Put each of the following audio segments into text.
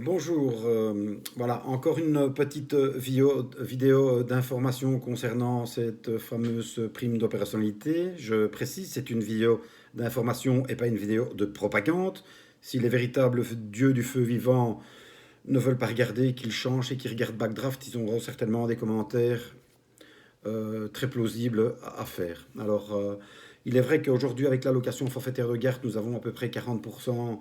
Bonjour, voilà encore une petite vidéo d'information concernant cette fameuse prime d'opérationnalité. Je précise, c'est une vidéo d'information et pas une vidéo de propagande. Si les véritables dieux du feu vivant ne veulent pas regarder, qu'ils changent et qu'ils regardent Backdraft, ils auront certainement des commentaires très plausibles à faire. Alors, il est vrai qu'aujourd'hui, avec l'allocation forfaitaire de garde, nous avons à peu près 40%,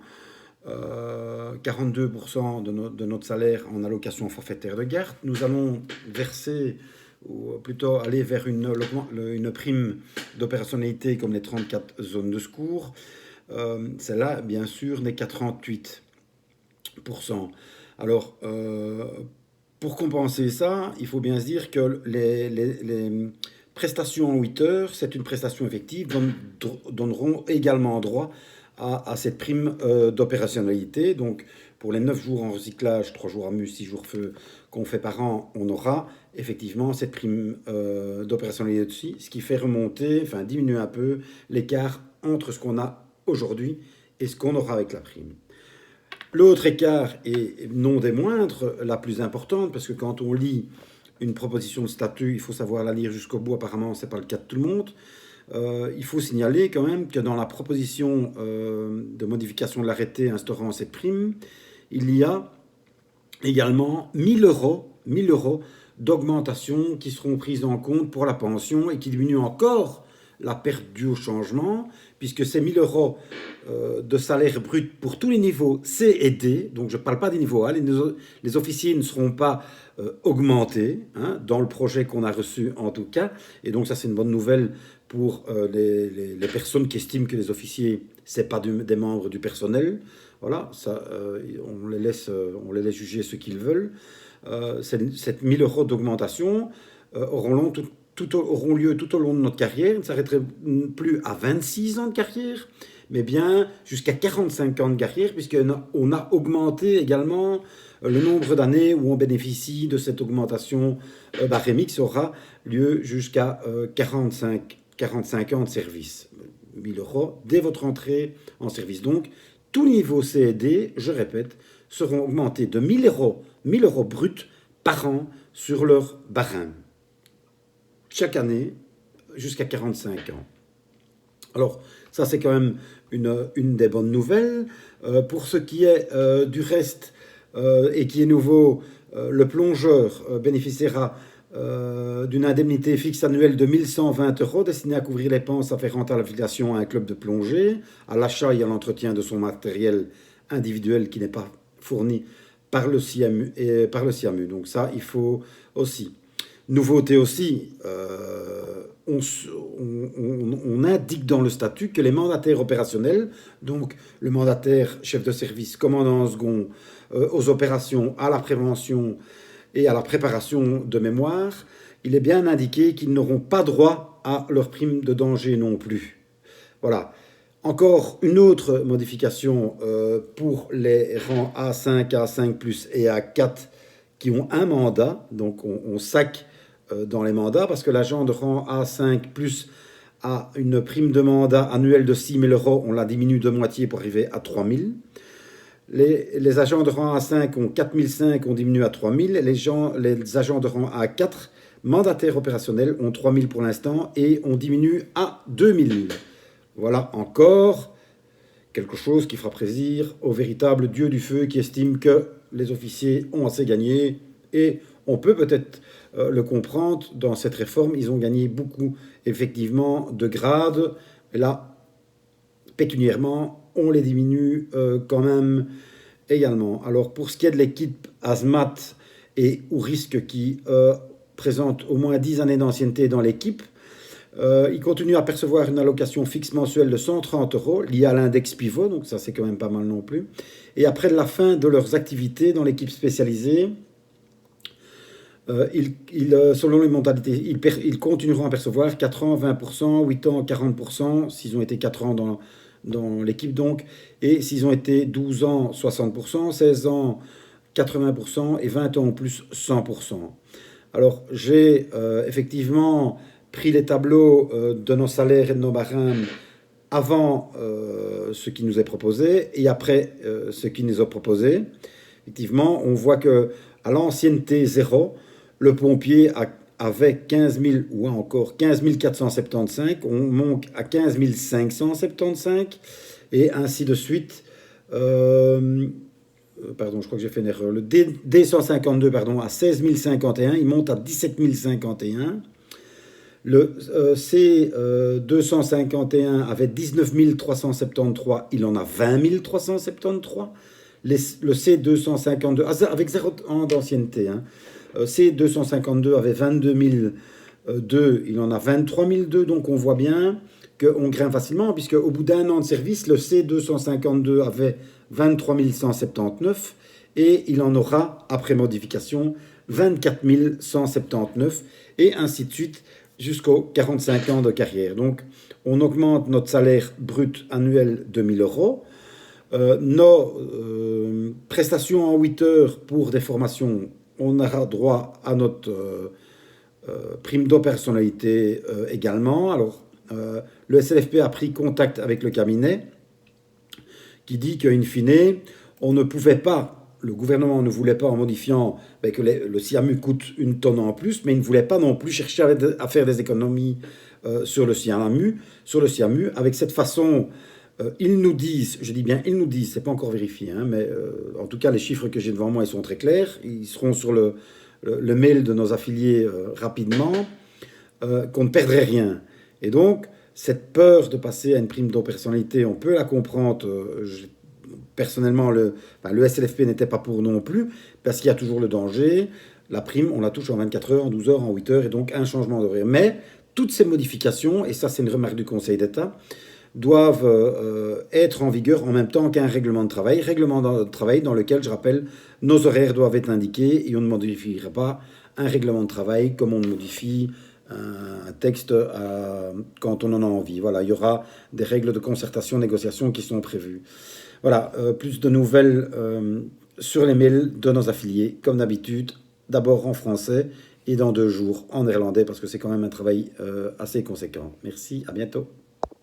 42% de notre salaire en allocation forfaitaire de garde. Nous allons verser, ou plutôt aller vers une prime d'opérationnalité comme les 34 zones de secours. Celle-là, bien sûr, n'est qu'à 38%. Alors, pour compenser ça, il faut bien se dire que les prestations en 8 heures, c'est une prestation effective, donneront également droit à cette prime d'opérationnalité. Donc, pour les 9 jours en recyclage, 3 jours à MUS, 6 jours feu qu'on fait par an, on aura effectivement cette prime d'opérationnalité aussi, ce qui fait remonter, enfin diminuer un peu l'écart entre ce qu'on a aujourd'hui et ce qu'on aura avec la prime. L'autre écart, et non des moindres, la plus importante, parce que quand on lit une proposition de statut, il faut savoir la lire jusqu'au bout, apparemment ce n'est pas le cas de tout le monde. Il faut signaler quand même que dans la proposition de modification de l'arrêté instaurant cette prime, il y a également 1000 euros d'augmentation qui seront prises en compte pour la pension et qui diminuent encore la perte due au changement, puisque ces 1000 euros de salaire brut pour tous les niveaux C et D, donc je ne parle pas des niveaux A, les officiers ne seront pas augmentés, hein, dans le projet qu'on a reçu en tout cas, et donc ça c'est une bonne nouvelle pour les personnes qui estiment que les officiers, ce n'est pas des membres du personnel. Voilà, ça, on les laisse juger ce qu'ils veulent. Cette 1000 euros d'augmentation auront lieu tout au long de notre carrière. Ils ne s'arrêteraient plus à 26 ans de carrière, mais bien jusqu'à 45 ans de carrière, puisqu'on a augmenté également le nombre d'années où on bénéficie de cette augmentation barémique. Ça aura lieu jusqu'à 45 ans de service. 1000 euros dès votre entrée en service. Donc, tous les niveaux C et D, je répète, seront augmentés de 1000 euros bruts par an sur leur barème. Chaque année, jusqu'à 45 ans. Alors, ça, c'est quand même une des bonnes nouvelles. Pour ce qui est du reste, et qui est nouveau, le plongeur bénéficiera d'une indemnité fixe annuelle de 1120 euros destinée à couvrir les dépenses afférentes à l'affiliation à un club de plongée, à l'achat et à l'entretien de son matériel individuel qui n'est pas fourni par le CIAMU. Donc ça, il faut aussi. Nouveauté aussi, on indique dans le statut que les mandataires opérationnels, donc le mandataire chef de service, commandant en second, aux opérations, à la prévention et à la préparation de mémoire, il est bien indiqué qu'ils n'auront pas droit à leur prime de danger non plus. Voilà. Encore une autre modification pour les rangs A5, A5+, et A4 qui ont un mandat. Donc on sac dans les mandats parce que l'agent de rang A5+ a une prime de mandat annuelle de 6 000 euros. On la diminue de moitié pour arriver à 3 000. Les agents de rang A5 ont 4 500, on diminue à 3 000. Les agents de rang A4, mandataires opérationnels, ont 3 000 pour l'instant et on diminue à 2 000. Voilà encore quelque chose qui fera plaisir aux véritables dieux du feu qui estiment que les officiers ont assez gagné. Et on peut peut-être le comprendre dans cette réforme. Ils ont gagné beaucoup, effectivement, de grades. Et là, pécuniairement, on les diminue quand même également. Alors, pour ce qui est de l'équipe Azmat et ou risque qui présente au moins 10 années d'ancienneté dans l'équipe, ils continuent à percevoir une allocation fixe mensuelle de 130 euros liée à l'index pivot, donc ça c'est quand même pas mal non plus. Et après la fin de leurs activités dans l'équipe spécialisée, selon les modalités, ils continueront à percevoir 4 ans 20%, 8 ans 40%, s'ils ont été 4 ans dans l'équipe donc, et s'ils ont été 12 ans 60%, 16 ans 80% et 20 ans en plus 100%. Alors j'ai effectivement pris les tableaux de nos salaires et de nos barèmes avant ce qui nous est proposé et après ce qui nous est proposé, effectivement, on voit que à l'ancienneté 0, le pompier avait 15 000 ou encore 15 475, on monte à 15 575 et ainsi de suite. Pardon, je crois que j'ai fait une erreur. Le D152, pardon, à 16 051, il monte à 17 051. Le C251 avait 19 373, il en a 20 373. Le C252, avec 0 ans d'ancienneté, hein. C252 avait 22 002, il en a 23 002, donc on voit bien qu'on grimpe facilement, puisque au bout d'un an de service, le C252 avait 23 179 et il en aura, après modification, 24 179 et ainsi de suite jusqu'aux 45 ans de carrière. Donc, on augmente notre salaire brut annuel de 1 000 euros. Nos prestations en 8 heures pour des formations, on aura droit à notre prime d'opérationnalité également. Alors, le SLFP a pris contact avec le cabinet qui dit qu'in fine, on ne pouvait pas, le gouvernement ne voulait pas, en modifiant que le SIAMU coûte 1 tonne en plus, mais il ne voulait pas non plus chercher à faire des économies sur le SIAMU. Avec cette façon, ils nous disent, je dis bien ils nous disent, c'est pas encore vérifié, hein, mais en tout cas les chiffres que j'ai devant moi, ils sont très clairs, ils seront sur le mail de nos affiliés rapidement, qu'on ne perdrait rien. Et donc, cette peur de passer à une prime d'opérationnalité, on peut la comprendre. Personnellement, le SLFP n'était pas pour non plus, parce qu'il y a toujours le danger. La prime, on la touche en 24 heures, en 12 heures, en 8 heures, et donc un changement d'horaire. Mais toutes ces modifications, et ça c'est une remarque du Conseil d'État, doivent être en vigueur en même temps qu'un règlement de travail dans lequel, je rappelle, nos horaires doivent être indiqués et on ne modifiera pas un règlement de travail comme on modifie un texte quand on en a envie. Voilà, il y aura des règles de concertation, négociation qui sont prévues. Voilà, plus de nouvelles sur les mails de nos affiliés, comme d'habitude, d'abord en français et dans 2 jours en néerlandais parce que c'est quand même un travail assez conséquent. Merci, à bientôt.